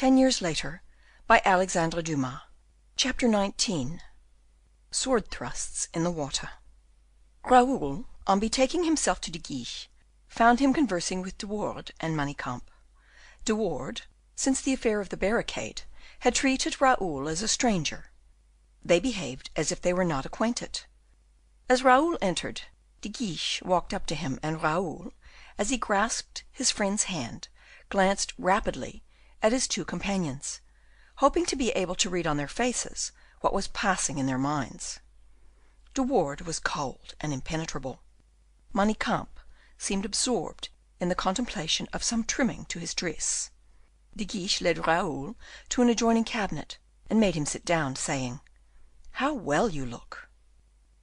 10 years later, by Alexandre Dumas. Chapter 19. Sword thrusts in the water. Raoul, on betaking himself to De Guiche, found him conversing with De Wardes and Manicamp. De Wardes, since the affair of the barricade, had treated Raoul as a stranger. They behaved as if they were not acquainted. As Raoul entered, De Guiche walked up to him, and Raoul, as he grasped his friend's hand, glanced rapidly at his two companions, hoping to be able to read on their faces what was passing in their minds. De Wardes was cold and impenetrable. Manicamp seemed absorbed in the contemplation of some trimming to his dress. De Guiche led Raoul to an adjoining cabinet, and made him sit down, saying, "How well you look!"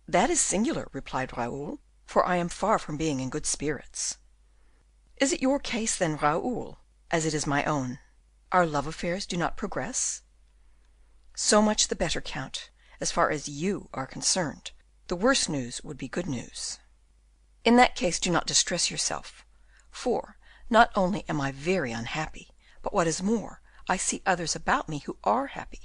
"That is singular," replied Raoul, "for I am far from being in good spirits." "Is it your case, then, Raoul, as it is my own? Our love affairs do not progress?" "So much the better, Count, as far as you are concerned. The worst news would be good news." "In that case do not distress yourself, for not only am I very unhappy, but what is more, I see others about me who are happy."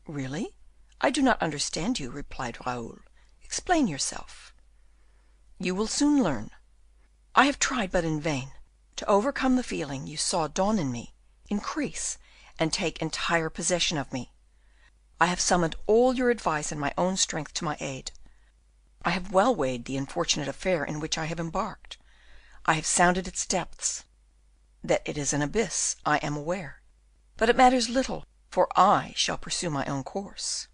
"Really? I do not understand you," replied Raoul. "Explain yourself." "You will soon learn. I have tried, but in vain, to overcome the feeling you saw dawn in me, increase, and take entire possession of me. I have summoned all your advice and my own strength to my aid. I have well weighed the unfortunate affair in which I have embarked. I have sounded its depths. That it is an abyss, I am aware, but it matters little, for I shall pursue my own course."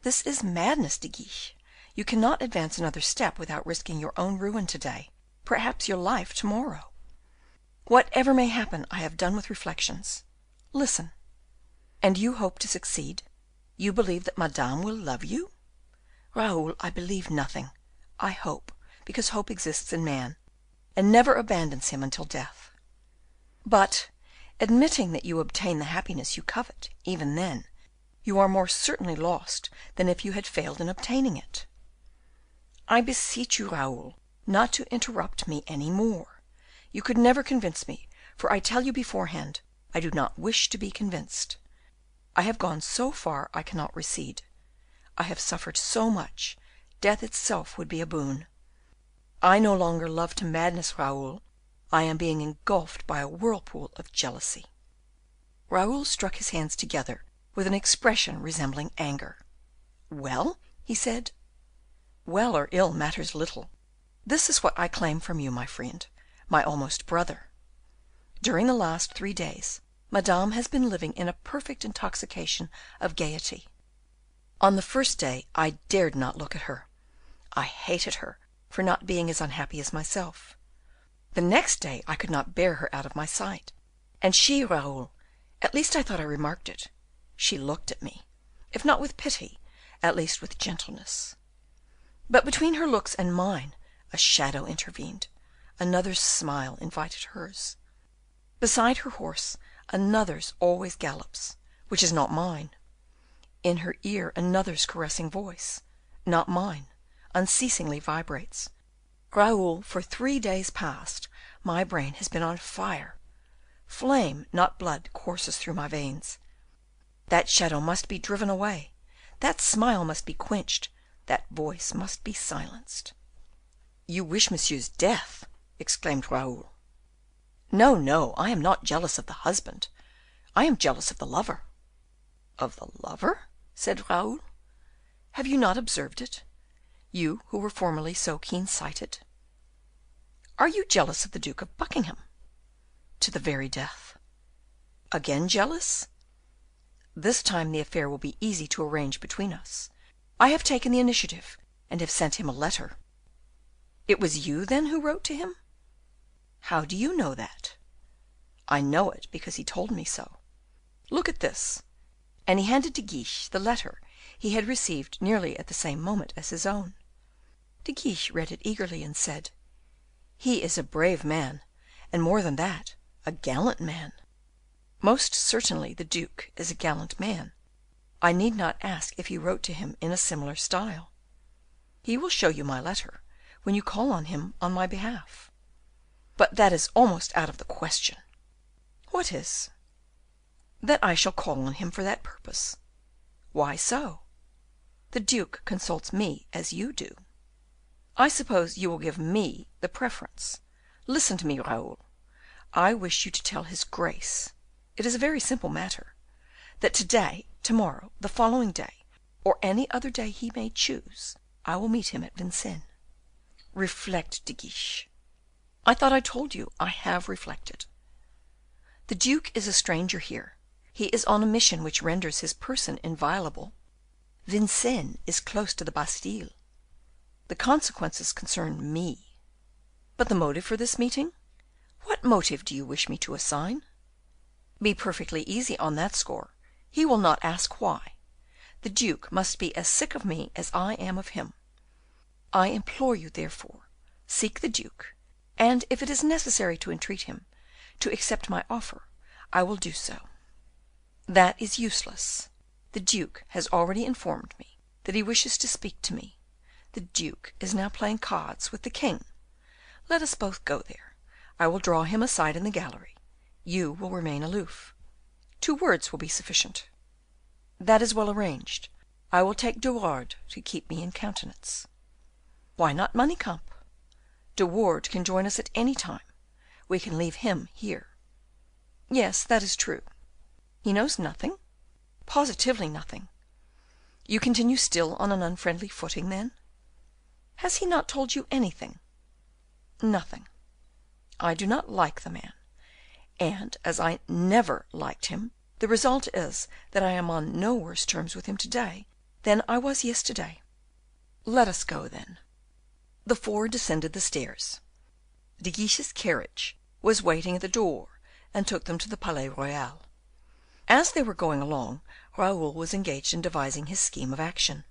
"This is madness, De Guiche. You cannot advance another step without risking your own ruin today, perhaps your life tomorrow." "Whatever may happen, I have done with reflections. Listen." "And you hope to succeed? You believe that Madame will love you?" "Raoul, I believe nothing. I hope, because hope exists in man, and never abandons him until death." "But, admitting that you obtain the happiness you covet, even then, you are more certainly lost than if you had failed in obtaining it." "I beseech you, Raoul, not to interrupt me any more. You could never convince me, for I tell you beforehand, I do not wish to be convinced. I have gone so far I cannot recede. I have suffered so much, death itself would be a boon. I no longer love to madness, Raoul. I am being engulfed by a whirlpool of jealousy." Raoul struck his hands together with an expression resembling anger. "Well?" he said. "Well or ill matters little. This is what I claim from you, my friend, my almost brother. During the last 3 days, Madame has been living in a perfect intoxication of gaiety. On the first day I dared not look at her. I hated her for not being as unhappy as myself. The next day I could not bear her out of my sight. And she, Raoul, at least I thought I remarked it, she looked at me, if not with pity, at least with gentleness. But between her looks and mine, a shadow intervened. Another's smile invited hers. Beside her horse, another's always gallops, which is not mine. In her ear, another's caressing voice, not mine, unceasingly vibrates. Raoul, for 3 days past, my brain has been on fire. Flame, not blood, courses through my veins. That shadow must be driven away. That smile must be quenched. That voice must be silenced." "You wish Monsieur's death!" exclaimed Raoul. "No, no, I am not jealous of the husband. I am jealous of the lover." "Of the lover?" said Raoul. "Have you not observed it? You who were formerly so keen-sighted." "Are you jealous of the Duke of Buckingham?" "To the very death." "Again jealous?" "This time the affair will be easy to arrange between us. I have taken the initiative, and have sent him a letter." "It was you, then, who wrote to him?" "How do you know that?" "I know it because he told me so. Look at this." And he handed to Guiche the letter he had received nearly at the same moment as his own. De Guiche read it eagerly, and said, "He is a brave man, and more than that, a gallant man." "Most certainly the duke is a gallant man. I need not ask if he wrote to him in a similar style. He will show you my letter when you call on him on my behalf." "But that is almost out of the question." "What is?" "That I shall call on him for that purpose." "Why so?" "The duke consults me as you do." "I suppose you will give me the preference. Listen to me, Raoul. I wish you to tell his Grace, it is a very simple matter, that to day, to morrow, the following day, or any other day he may choose, I will meet him at Vincennes." "Reflect, De Guiche." "I thought I told you I have reflected. The duke is a stranger here, he is on a mission which renders his person inviolable. Vincennes is close to the Bastile. The consequences concern me." "But the motive for this meeting? What motive do you wish me to assign?" "Be perfectly easy on that score. He will not ask why. The duke must be as sick of me as I am of him. I implore you, therefore, seek the duke, and if it is necessary to entreat him to accept my offer, I will do so." "That is useless. The duke has already informed me that he wishes to speak to me. The duke is now playing cards with the king. Let us both go there. I will draw him aside in the gallery. You will remain aloof. 2 words will be sufficient." "That is well arranged. I will take De Wardes to keep me in countenance." "Why not Manicamp? De Wardes can join us at any time. We can leave him here." "Yes, that is true." "He knows nothing?" "Positively nothing." "You continue still on an unfriendly footing, then?" "Has he not told you anything?" "Nothing." "I do not like the man, and as I never liked him, the result is that I am on no worse terms with him to day than I was yesterday." "Let us go, then." The 4 descended the stairs. De Guiche's carriage was waiting at the door, and took them to the Palais Royal. As they were going along, Raoul was engaged in devising his scheme of action.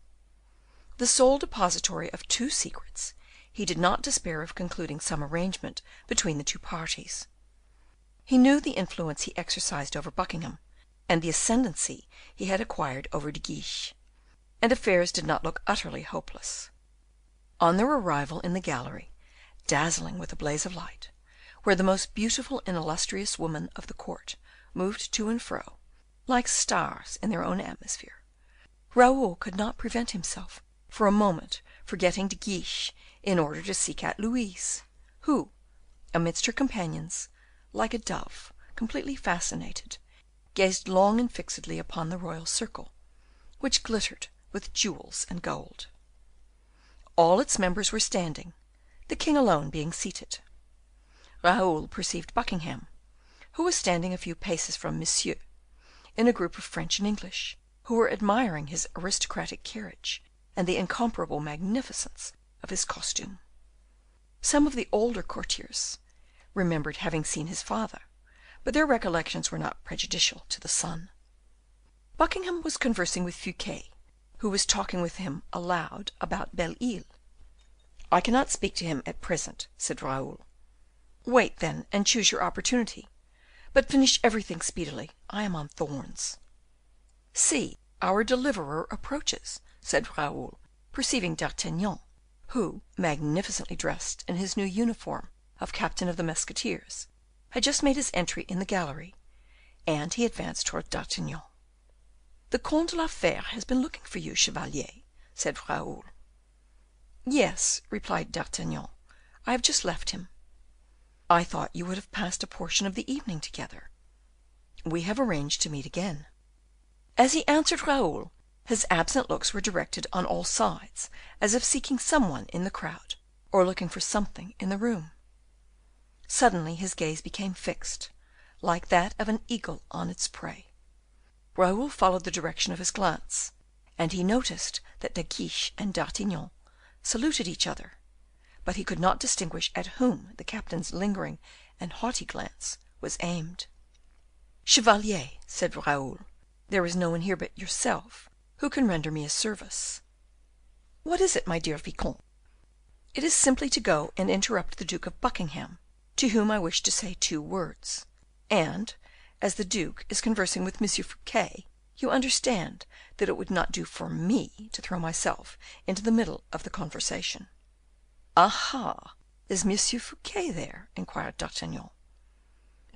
The sole depository of 2 secrets, he did not despair of concluding some arrangement between the 2 parties. He knew the influence he exercised over Buckingham, and the ascendancy he had acquired over De Guiche, and affairs did not look utterly hopeless. On their arrival in the gallery, dazzling with a blaze of light, where the most beautiful and illustrious women of the court moved to and fro, like stars in their own atmosphere, Raoul could not prevent himself for a moment forgetting De Guiche in order to seek out Louise, who, amidst her companions, like a dove completely fascinated, gazed long and fixedly upon the royal circle, which glittered with jewels and gold. All its members were standing, the king alone being seated. Raoul perceived Buckingham, who was standing a few paces from Monsieur, in a group of French and English, who were admiring his aristocratic carriage and the incomparable magnificence of his costume. Some of the older courtiers remembered having seen his father, but their recollections were not prejudicial to the son. Buckingham was conversing with Fouquet, who was talking with him aloud about Belle Isle. "I cannot speak to him at present," said Raoul. "Wait, then, and choose your opportunity, but finish everything speedily. I am on thorns." "See, our deliverer approaches," said Raoul, perceiving D'Artagnan, who, magnificently dressed in his new uniform of captain of the musketeers, had just made his entry in the gallery, and he advanced towards D'Artagnan. "The Comte de la Fere has been looking for you, chevalier," said Raoul. "Yes," replied D'Artagnan, "I have just left him." "I thought you would have passed a portion of the evening together." "We have arranged to meet again." As he answered Raoul, his absent looks were directed on all sides, as if seeking some one in the crowd, or looking for something in the room. Suddenly his gaze became fixed, like that of an eagle on its prey. Raoul followed the direction of his glance, and he noticed that De Guiche and D'Artagnan saluted each other, but he could not distinguish at whom the captain's lingering and haughty glance was aimed. "Chevalier," said Raoul, "there is no one here but yourself who can render me a service." "What is it, my dear Vicomte?" "It is simply to go and interrupt the Duke of Buckingham, to whom I wish to say 2 words, and, as the duke is conversing with Monsieur Fouquet, you understand that it would not do for me to throw myself into the middle of the conversation." "Aha! Is Monsieur Fouquet there?" inquired D'Artagnan.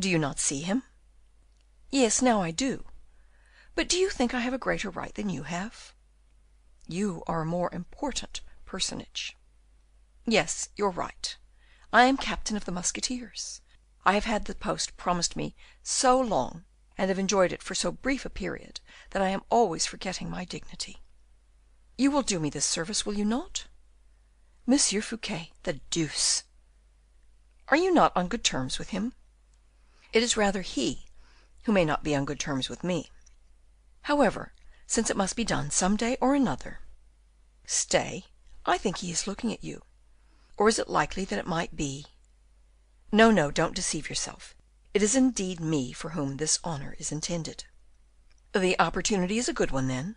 "Do you not see him?" "Yes, now I do. But do you think I have a greater right than you have? You are a more important personage. Yes, you're right. I am captain of the musketeers. I have had the post promised me so long, and have enjoyed it for so brief a period, that I am always forgetting my dignity. You will do me this service, will you not? Monsieur Fouquet, the deuce! Are you not on good terms with him? It is rather he who may not be on good terms with me. However, since it must be done some day or another. Stay, I think he is looking at you. Or is it likely that it might be? No, no, don't deceive yourself. It is indeed me for whom this honor is intended. The opportunity is a good one, then.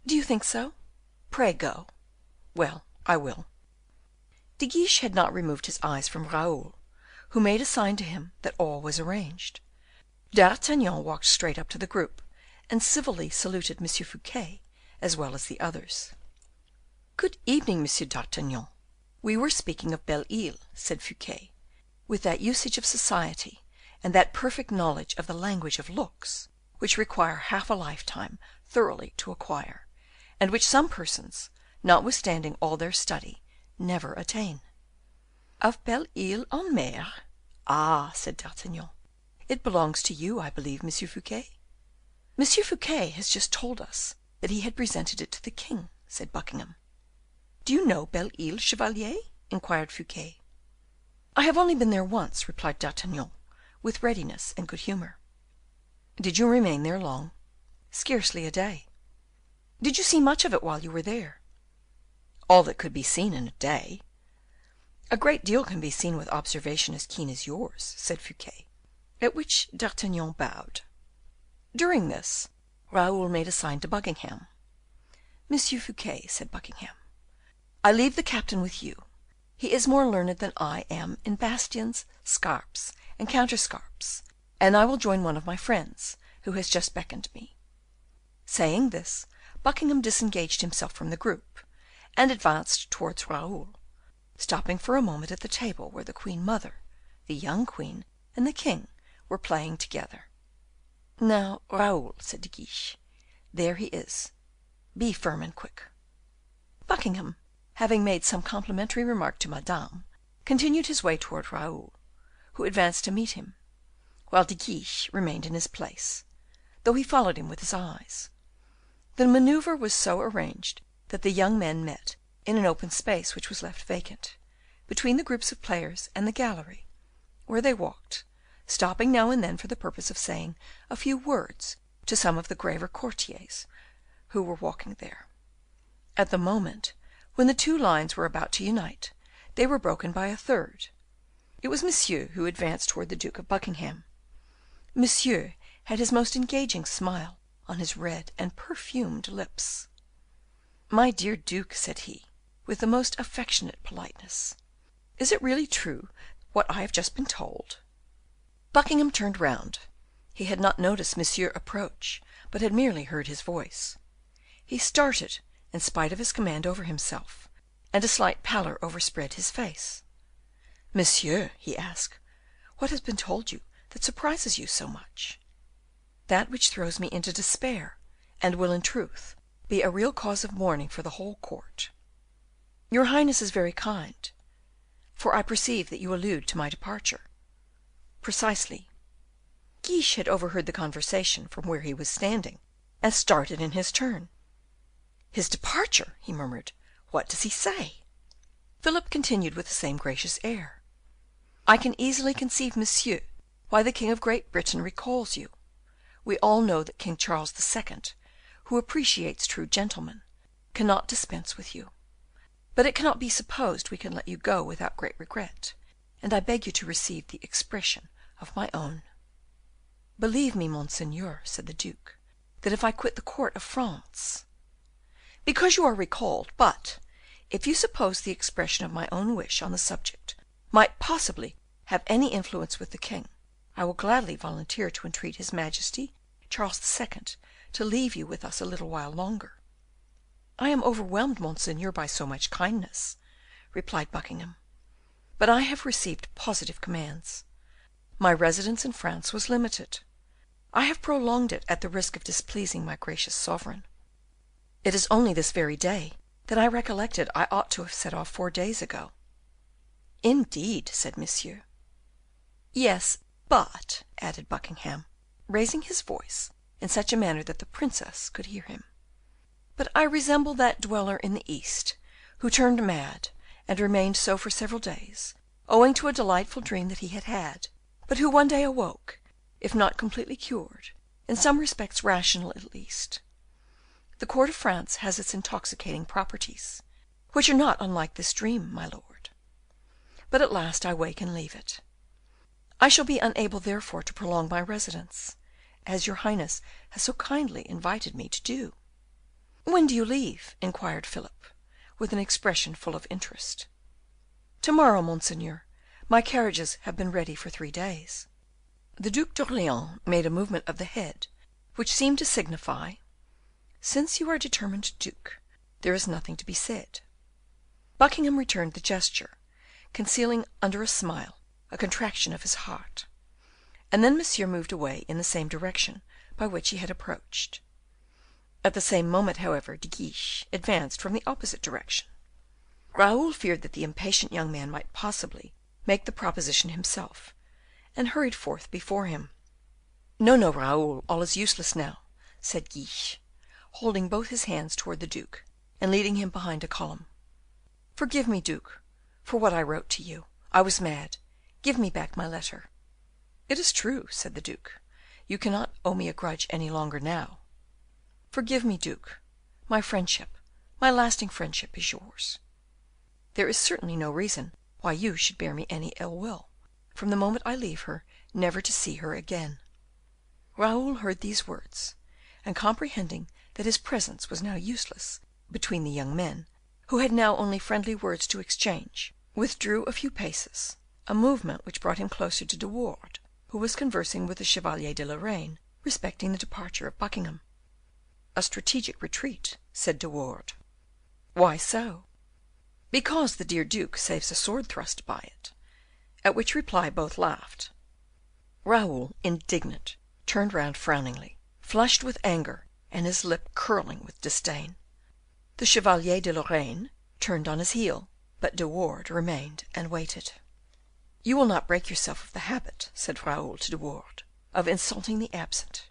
Do you think so? Pray go. Well, I will. De Guiche had not removed his eyes from Raoul, who made a sign to him that all was arranged. D'Artagnan walked straight up to the group, and civilly saluted Monsieur Fouquet as well as the others. Good evening, Monsieur d'Artagnan. We were speaking of Belle Isle, said Fouquet, with that usage of society, and that perfect knowledge of the language of looks, which require half a lifetime thoroughly to acquire, and which some persons, notwithstanding all their study, never attain. Of Belle Isle en Mer? Ah, said D'Artagnan, it belongs to you, I believe, Monsieur Fouquet. Monsieur Fouquet has just told us that he had presented it to the king, said Buckingham. Do you know Belle Isle, Chevalier? inquired Fouquet. I have only been there once, replied D'Artagnan, with readiness and good humour. Did you remain there long? Scarcely a day. Did you see much of it while you were there? All that could be seen in a day. A great deal can be seen with observation as keen as yours, said Fouquet, at which D'Artagnan bowed. During this, Raoul made a sign to Buckingham. Monsieur Fouquet, said Buckingham, I leave the captain with you. He is more learned than I am in bastions, scarps, and counterscarps, and I will join one of my friends, who has just beckoned me. Saying this, Buckingham disengaged himself from the group, and advanced towards Raoul, stopping for a moment at the table where the queen mother, the young queen, and the king were playing together. Now, Raoul, said De Guiche, there he is. Be firm and quick. Buckingham, having made some complimentary remark to Madame, continued his way towards Raoul, who advanced to meet him, while De Guiche remained in his place, though he followed him with his eyes. The manoeuvre was so arranged that the young men met in an open space which was left vacant, between the groups of players and the gallery, where they walked, stopping now and then for the purpose of saying a few words to some of the graver courtiers who were walking there. At the moment when the two lines were about to unite, they were broken by a third. It was Monsieur who advanced towards the Duke of Buckingham. Monsieur had his most engaging smile on his red and perfumed lips. My dear Duke, said he, with the most affectionate politeness, is it really true what I have just been told? Buckingham turned round. He had not noticed Monsieur approach, but had merely heard his voice. He started in spite of his command over himself, and a slight pallor overspread his face. Monsieur, he asked, what has been told you that surprises you so much? That which throws me into despair, and will in truth be a real cause of mourning for the whole court. Your Highness is very kind, for I perceive that you allude to my departure. Precisely. Guiche had overheard the conversation from where he was standing, and started in his turn. His departure, he murmured. What does he say? Philip continued with the same gracious air. I can easily conceive, monsieur, why the King of Great Britain recalls you. We all know that King Charles II, who appreciates true gentlemen, cannot dispense with you. But it cannot be supposed we can let you go without great regret, and I beg you to receive the expression of my own. Believe me, monseigneur, said the duke, that if I quit the court of France, because you are recalled, but if you suppose the expression of my own wish on the subject might possibly have any influence with the king, I will gladly volunteer to entreat his majesty Charles II to leave you with us a little while longer. I am overwhelmed, monseigneur, by so much kindness, replied Buckingham, but I have received positive commands. My residence in France was limited. I have prolonged it at the risk of displeasing my gracious sovereign. It is only this very day that I recollected I ought to have set off 4 days ago." "Indeed," said Monsieur. "Yes, but," added Buckingham, raising his voice in such a manner that the princess could hear him, "but I resemble that dweller in the East, who turned mad, and remained so for several days, owing to a delightful dream that he had had, but who one day awoke, if not completely cured, in some respects rational at least. The court of France has its intoxicating properties, which are not unlike this dream, my lord. But at last I wake and leave it. I shall be unable, therefore, to prolong my residence, as your Highness has so kindly invited me to do." "When do you leave?" inquired Philip, with an expression full of interest. "To-morrow, monseigneur. My carriages have been ready for 3 days." The Duc d'Orleans made a movement of the head, which seemed to signify, "Since you are determined, duke, there is nothing to be said." Buckingham returned the gesture, concealing under a smile a contraction of his heart, and then Monsieur moved away in the same direction by which he had approached. At the same moment, however, De Guiche advanced from the opposite direction. Raoul feared that the impatient young man might possibly make the proposition himself, and hurried forth before him. "No, no, Raoul, all is useless now," said Guiche, holding both his hands towards the duke, and leading him behind a column. "Forgive me, duke, for what I wrote to you. I was mad. Give me back my letter." "It is true," said the duke. "You cannot owe me a grudge any longer now." "Forgive me, duke. My friendship, my lasting friendship, is yours. There is certainly no reason why you should bear me any ill will, from the moment I leave her, never to see her again." Raoul heard these words, and comprehending that his presence was now useless between the young men, who had now only friendly words to exchange, withdrew a few paces, a movement which brought him closer to De Wardes, who was conversing with the Chevalier de Lorraine respecting the departure of Buckingham. "A strategic retreat," said De Wardes. "Why so?" "Because the dear duke saves a sword thrust by it." At which reply both laughed. Raoul, indignant, turned round frowningly, flushed with anger, and his lip curling with disdain. The Chevalier de Lorraine turned on his heel, but De Wardes remained and waited. "You will not break yourself of the habit," said Raoul to De Wardes, "of insulting the absent.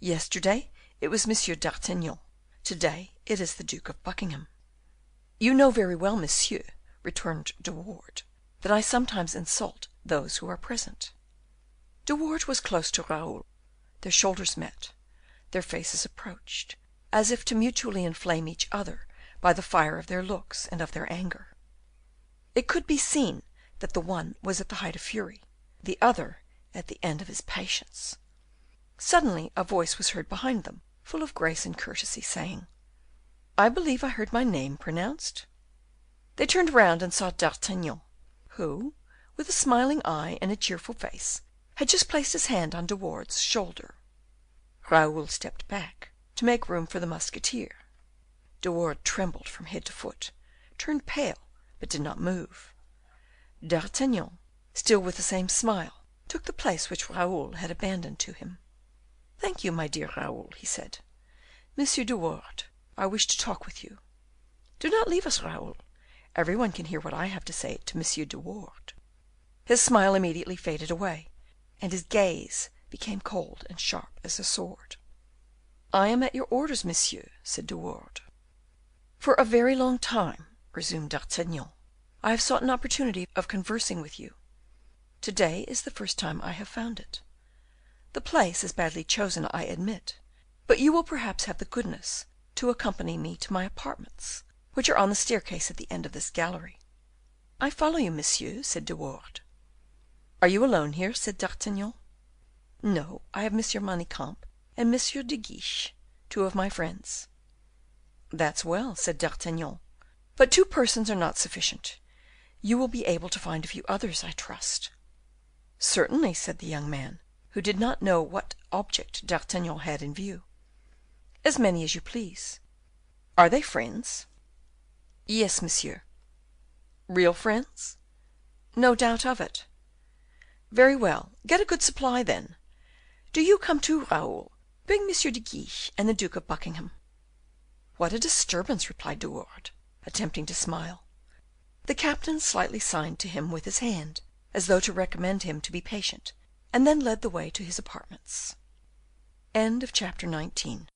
Yesterday it was Monsieur d'Artagnan, to-day it is the Duke of Buckingham." "You know very well, monsieur," returned De Wardes, "that I sometimes insult those who are present." De Wardes was close to Raoul. Their shoulders met, their faces approached, as if to mutually inflame each other by the fire of their looks and of their anger. It could be seen that the one was at the height of fury, the other at the end of his patience. Suddenly a voice was heard behind them, full of grace and courtesy, saying, "I believe I heard my name pronounced." They turned round and saw D'Artagnan, who, with a smiling eye and a cheerful face, had just placed his hand on De Wardes's shoulder. Raoul stepped back to make room for the musketeer. De Wardes trembled from head to foot, turned pale, but did not move. D'Artagnan, still with the same smile, took the place which Raoul had abandoned to him. "Thank you, my dear Raoul," he said. "Monsieur de Wardes, I wish to talk with you." "Do not leave us, Raoul. Every one can hear what I have to say to Monsieur de Wardes." His smile immediately faded away, and his gaze became cold and sharp as a sword. "I am at your orders, monsieur," said De Wardes. "For a very long time," resumed D'Artagnan, "I have sought an opportunity of conversing with you. To-day is the first time I have found it. The place is badly chosen, I admit, but you will perhaps have the goodness to accompany me to my apartments, which are on the staircase at the end of this gallery." "I follow you, monsieur," said De Wardes. "Are you alone here?" said D'Artagnan. "No, I have Monsieur Manicamp and Monsieur de Guiche, two of my friends." "That's well," said D'Artagnan, "but 2 persons are not sufficient. You will be able to find a few others, I trust." "Certainly," said the young man, who did not know what object D'Artagnan had in view. "As many as you please. Are they friends?" "Yes, monsieur." "Real friends?" "No doubt of it." "Very well, get a good supply then. Do you come too, Raoul? Bring M. de Guiche and the Duke of Buckingham." "What a disturbance!" replied De Wardes, attempting to smile. The Captain slightly signed to him with his hand, as though to recommend him to be patient, and then led the way to his apartments. Chapter 20.